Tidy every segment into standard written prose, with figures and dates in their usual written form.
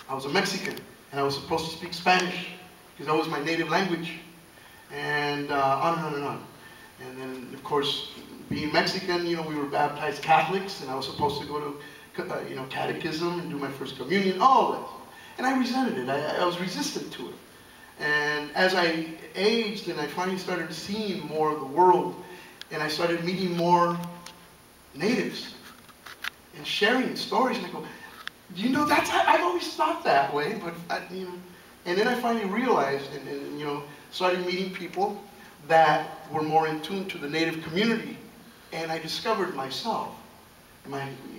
I was a Mexican, and I was supposed to speak Spanish, because that was my native language, and on and on and on. And then, of course, being Mexican, you know, we were baptized Catholics, and I was supposed to go to, you know, catechism and do my first communion, all of that. And I resented it. I was resistant to it. And as I aged and I finally started seeing more of the world, and I started meeting more natives and sharing stories, and I go, you know, that's how I've always thought that way, but you know. And then I finally realized, and you know, started meeting people that were more in tune to the native community, and I discovered myself,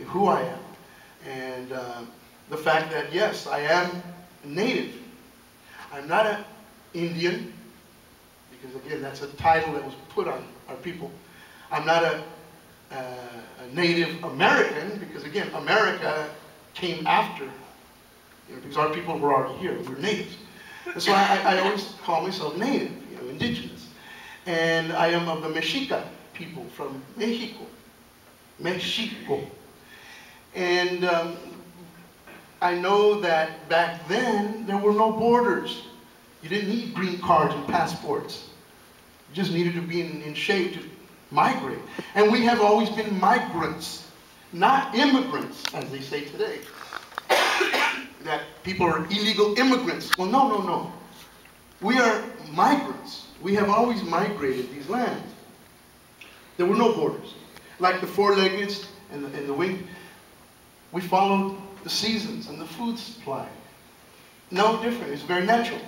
who I am, and the fact that yes, I am native. I'm not an Indian, because again, that's a title that was put on our people. I'm not a Native American, because again, America came after, you know, because our people were already here. We were natives. And so I always call myself native, you know, indigenous. And I am of the Mexica people from Mexico. Mexico. And I know that back then, there were no borders. You didn't need green cards and passports. You just needed to be in shape to migrate. And we have always been migrants, not immigrants, as they say today. That people are illegal immigrants. Well, no, no, no. We are migrants. We have always migrated these lands. There were no borders. Like the four-legged and the winged, we followed the seasons and the food supply. No different. It's very natural.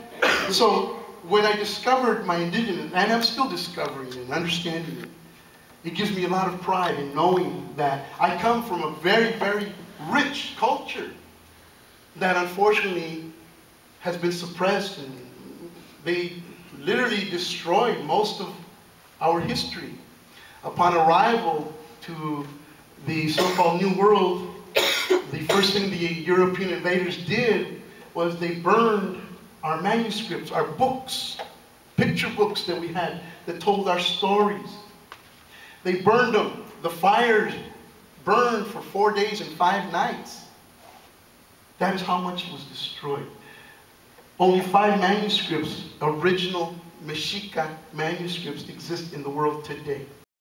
So when I discovered my indigenous, and I'm still discovering it and understanding it, it gives me a lot of pride in knowing that I come from a very, very rich culture that unfortunately has been suppressed, and they literally destroyed most of our history. Upon arrival to the so-called New World, the first thing the European invaders did was they burned our manuscripts, our books, picture books that we had that told our stories. They burned them. The fires burned for 4 days and 5 nights. That is how much was destroyed. Only 5 manuscripts, original Mexica manuscripts, exist in the world today.